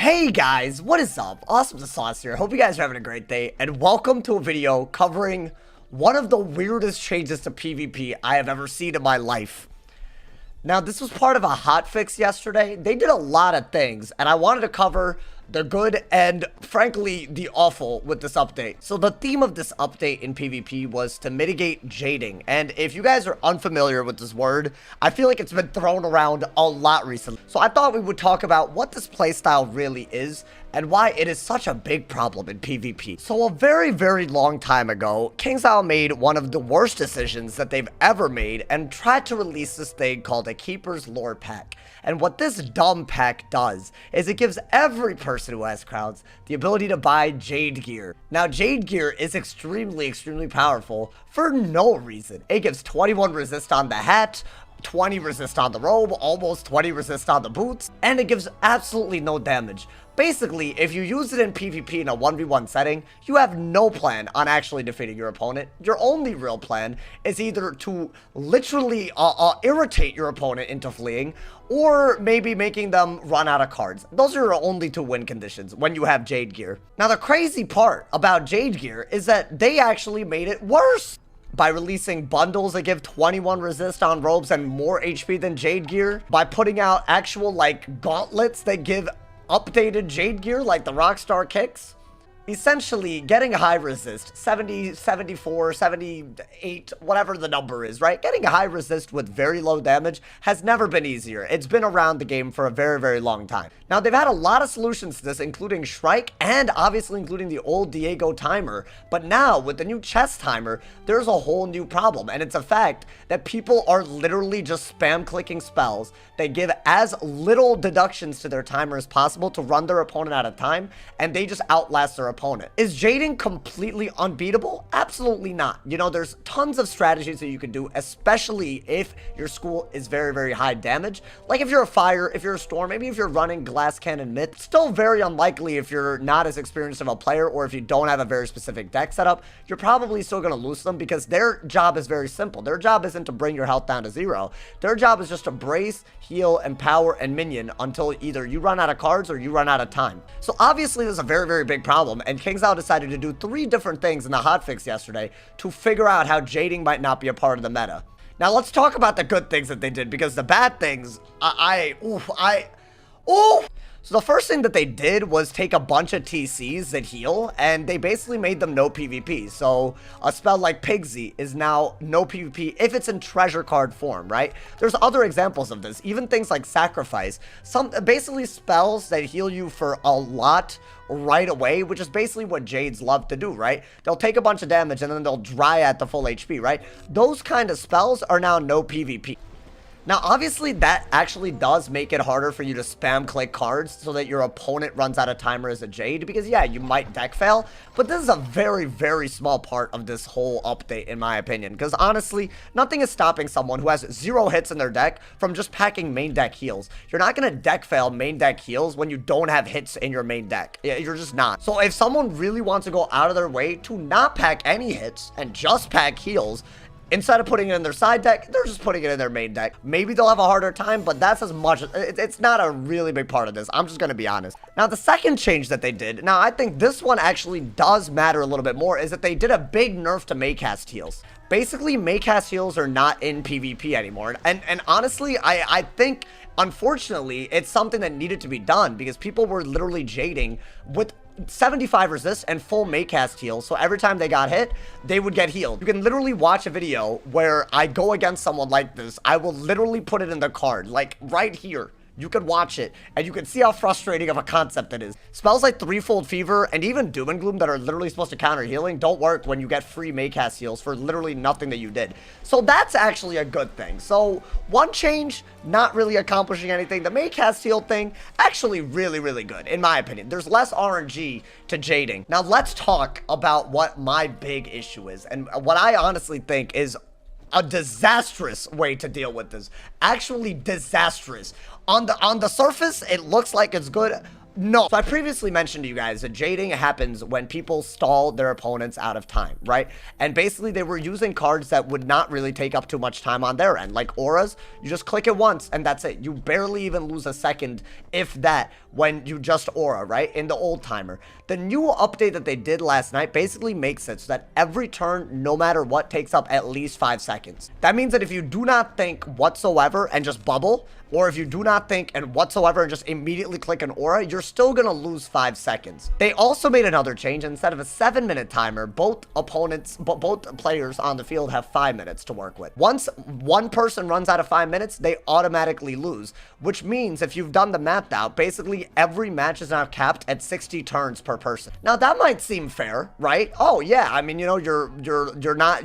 Hey guys, what is up? AwesomeTheSauce here. Hope you guys are having a great day, and welcome to a video covering one of the weirdest changes to PvP I have ever seen in my life. Now, this was part of a hotfix yesterday. They did a lot of things, and I wanted to cover the good and, frankly, the awful with this update. So the theme of this update in PvP was to mitigate jading. And if you guys are unfamiliar with this word, I feel like it's been thrown around a lot recently. So I thought we would talk about what this playstyle really is and why it is such a big problem in PvP. So a very, very long time ago, KingsIsle made one of the worst decisions that they've ever made and tried to release this thing called a Keeper's Lore pack. And what this dumb pack does is it gives every person who has crowns the ability to buy jade gear. Now, jade gear is extremely powerful for no reason. It gives 21 resist on the hat, 20 resist on the robe, almost 20 resist on the boots, and it gives absolutely no damage. Basically, if you use it in PvP in a 1v1 setting, you have no plan on actually defeating your opponent. Your only real plan is either to literally irritate your opponent into fleeing, or maybe making them run out of cards. Those are your only two win conditions when you have jade gear. Now, the crazy part about jade gear is that they actually made it worse by releasing bundles that give 21 resist on robes and more HP than jade gear, by putting out actual like gauntlets that give updated jade gear like the Rockstar kicks. Essentially, getting a high resist, 70, 74, 78, whatever the number is, right? Getting a high resist with very low damage has never been easier. It's been around the game for a very long time. Now, they've had a lot of solutions to this, including Shrike and obviously including the old Diego timer. But now, with the new chest timer, there's a whole new problem. And it's a fact that people are literally just spam clicking spells. They give as little deductions to their timer as possible to run their opponent out of time, and they just outlast their opponent. Is jading completely unbeatable? Absolutely not. You know, there's tons of strategies that you can do, especially if your school is very high damage. Like if you're a fire, if you're a storm, maybe if you're running glass cannon mid. Still very unlikely if you're not as experienced of a player, or if you don't have a very specific deck setup, you're probably still going to lose them, because their job is very simple. Their job isn't to bring your health down to 0. Their job is just to brace, heal, empower, and minion until either you run out of cards or you run out of time. So obviously this is a very big problem, and KingsIsle decided to do 3 different things in the hotfix yesterday to figure out how jading might not be a part of the meta. Now let's talk about the good things that they did, because the bad things, So the first thing that they did was take a bunch of TCs that heal, and they basically made them no PvP. So a spell like Pigsy is now no PvP if it's in treasure card form, right? There's other examples of this, even things like Sacrifice. Basically spells that heal you for a lot right away, which is basically what Jades love to do, right? They'll take a bunch of damage and then they'll dry at the full HP, right? Those kind of spells are now no PvP. Now, obviously, that actually does make it harder for you to spam click cards so that your opponent runs out of timer as a Jade, because, yeah, you might deck fail, but this is a very small part of this whole update, in my opinion, because, honestly, nothing is stopping someone who has 0 hits in their deck from just packing main deck heals. You're not going to deck fail main deck heals when you don't have hits in your main deck. You're just not. So, if someone really wants to go out of their way to not pack any hits and just pack heals, instead of putting it in their side deck, they're just putting it in their main deck. Maybe they'll have a harder time, but that's as much. It's not a really big part of this. I'm just going to be honest. Now, the second change that they did, now I think this one actually does matter a little bit more, is that they did a big nerf to Maycast heals. Basically, Maycast heals are not in PvP anymore. And honestly, I think, unfortunately, it's something that needed to be done, because people were literally jading with 75 resist and full Maycast heal, so every time they got hit, they would get healed. You can literally watch a video where I go against someone like this. I will literally put it in the card, like right here. You can watch it, and you can see how frustrating of a concept it is. Spells like Threefold Fever and even Doom and Gloom that are literally supposed to counter healing don't work when you get free Maycast heals for literally nothing that you did. So that's actually a good thing. So one change, not really accomplishing anything. The Maycast heal thing, actually really good, in my opinion. There's less RNG to jading. Now let's talk about what my big issue is, and what I honestly think is a disastrous way to deal with this. Actually disastrous. On the surface, it looks like it's good. No. So I previously mentioned to you guys that jading happens when people stall their opponents out of time, right? And basically they were using cards that would not really take up too much time on their end. Like auras, you just click it once and that's it. You barely even lose a second, if that, when you just aura, right? In the old timer. The new update that they did last night basically makes it so that every turn, no matter what, takes up at least 5 seconds. That means that if you do not think whatsoever and just bubble, or if you do not think and whatsoever and just immediately click an aura, you're still gonna lose 5 seconds. They also made another change. Instead of a 7-minute timer, both players on the field have 5 minutes to work with. Once one person runs out of 5 minutes, they automatically lose, which means if you've done the math out, basically every match is now capped at 60 turns per person. Now that might seem fair, right? Oh yeah, I mean, you know, you're not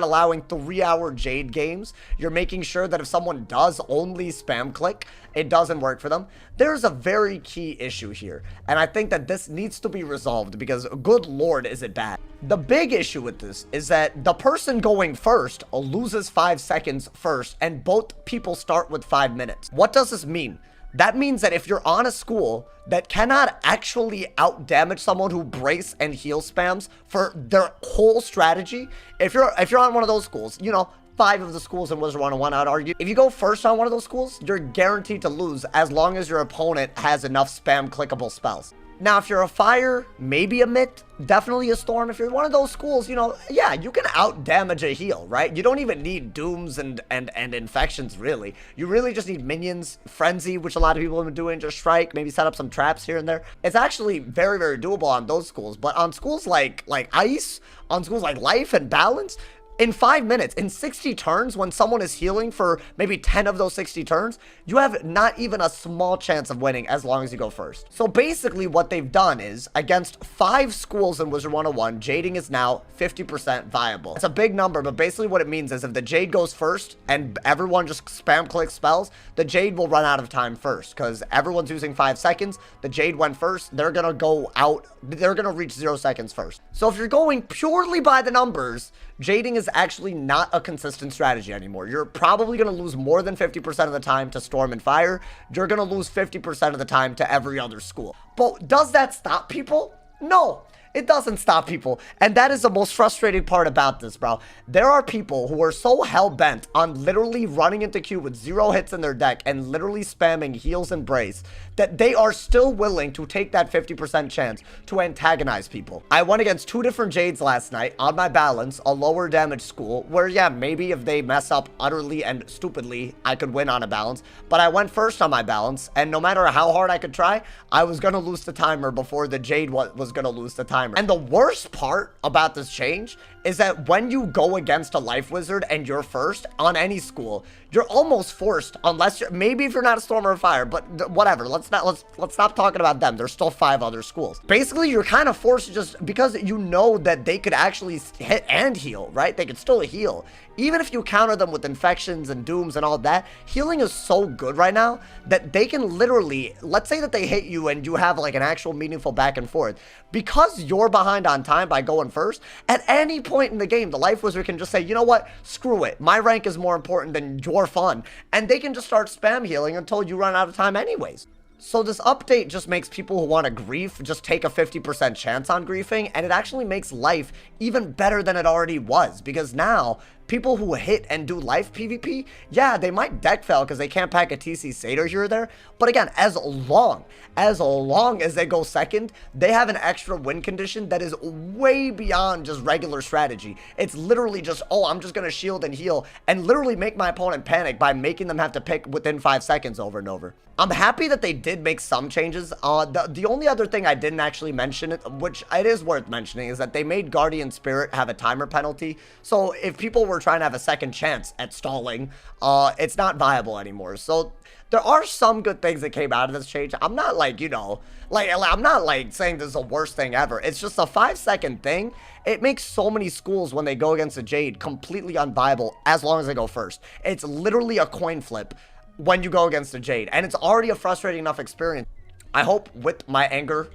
allowing 3-hour jade games. You're making sure that if someone does only spam click, it doesn't work for them. There's a very key issue here, and I think that this needs to be resolved because good lord is it bad. The big issue with this is that the person going first loses 5 seconds first, and both people start with 5 minutes. What does this mean? That means that if you're on a school that cannot actually out damage someone who brace and heal spams for their whole strategy, if you're on one of those schools, you know, 5 of the schools in Wizard101, I'd argue. If you go first on one of those schools, you're guaranteed to lose as long as your opponent has enough spam clickable spells. Now, if you're a fire, maybe a myth, definitely a storm. If you're one of those schools, you know, yeah, you can out damage a heal, right? You don't even need dooms and infections, really. You really just need minions, frenzy, which a lot of people have been doing, just strike, maybe set up some traps here and there. It's actually very, very doable on those schools, but on schools like ice, on schools like life and balance, in 5 minutes, in 60 turns, when someone is healing for maybe 10 of those 60 turns, you have not even a small chance of winning as long as you go first. So basically what they've done is, against 5 schools in Wizard101, jading is now 50% viable. It's a big number, but basically what it means is if the jade goes first and everyone just spam clicks spells, the jade will run out of time first because everyone's using 5 seconds. The jade went first. They're going to go out. They're going to reach 0 seconds first. So if you're going purely by the numbers, jading is actually not a consistent strategy anymore. You're probably going to lose more than 50% of the time to storm and fire. You're going to lose 50% of the time to every other school. But does that stop people? No. It doesn't stop people, and that is the most frustrating part about this, bro. There are people who are so hell-bent on literally running into queue with 0 hits in their deck and literally spamming heals and brace that they are still willing to take that 50% chance to antagonize people. I went against 2 different jades last night on my balance, a lower damage school, where yeah, maybe if they mess up utterly and stupidly, I could win on a balance, but I went first on my balance, and no matter how hard I could try, I was gonna lose the timer before the jade was gonna lose the timer. And the worst part about this change is that when you go against a life wizard and you're first on any school, you're almost forced, unless you're, maybe if you're not a storm or a fire, but whatever, let's stop talking about them. There's still 5 other schools. Basically, you're kind of forced to just, because you know that they could actually hit and heal, right? They could still heal. Even if you counter them with infections and dooms and all that, healing is so good right now that they can literally, let's say that they hit you and you have like an actual meaningful back and forth, because you're behind on time by going first, at any point in the game, the life wizard can just say, you know what, screw it, my rank is more important than your fun, and they can just start spam healing until you run out of time anyways. So this update just makes people who want to grief just take a 50% chance on griefing, and it actually makes life even better than it already was, because now people who hit and do life PvP, yeah, they might deck fail because they can't pack a TC Satyr here or there, but again, as long as they go second, they have an extra win condition that is way beyond just regular strategy. It's literally just, oh, I'm just going to shield and heal and literally make my opponent panic by making them have to pick within 5 seconds over and over. I'm happy that they did make some changes. The only other thing I didn't actually mention, which it is worth mentioning, is that they made Guardian Spirit have a timer penalty. So if people were trying to have a second chance at stalling, it's not viable anymore. So there are some good things that came out of this change. I'm not like, you know, I'm not like saying this is the worst thing ever. It's just a 5-second thing. It makes so many schools when they go against a Jade completely unviable as long as they go first. It's literally a coin flip when you go against a Jade, and it's already a frustrating enough experience. I hope with my anger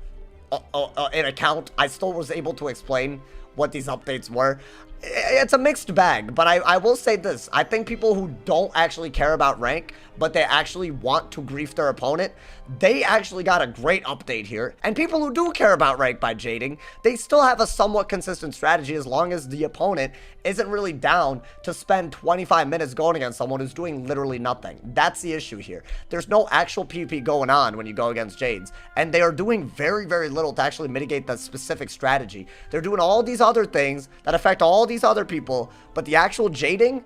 in account, I still was able to explain what these updates were. It's a mixed bag, but I will say this. I think people who don't actually care about rank, but they actually want to grief their opponent, they actually got a great update here. And people who do care about rank by jading, they still have a somewhat consistent strategy as long as the opponent isn't really down to spend 25 minutes going against someone who's doing literally nothing. That's the issue here. There's no actual PvP going on when you go against jades, and they are doing very, very little to actually mitigate that specific strategy. They're doing all these other things that affect all these other people, but the actual jading,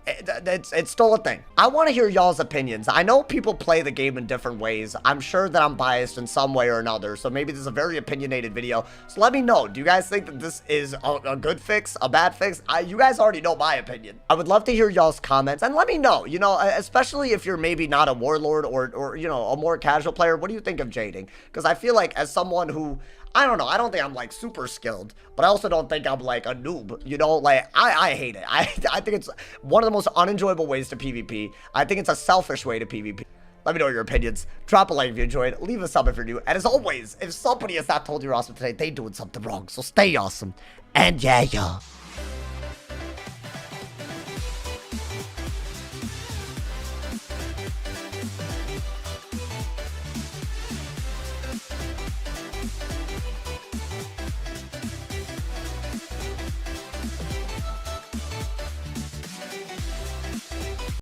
it's still a thing. I want to hear y'all's opinions. I know people play the game in different ways. I'm sure that I'm biased in some way or another, so maybe this is a very opinionated video. So let me know. Do you guys think that this is a good fix, a bad fix? You guys already know my opinion. I would love to hear y'all's comments, and let me know, you know, especially if you're maybe not a warlord or you know, a more casual player. What do you think of jading? Because I feel like as someone who, I don't know, I don't think I'm like super skilled, but I also don't think I'm like a noob, you know, like I hate it. I think it's one of the most unenjoyable ways to PvP. I think it's a selfish way to PvP. Let me know your opinions. Drop a like if you enjoyed, leave a sub if you're new, and as always, if somebody has not told you you're awesome today, they doing something wrong, so stay awesome, and yeah.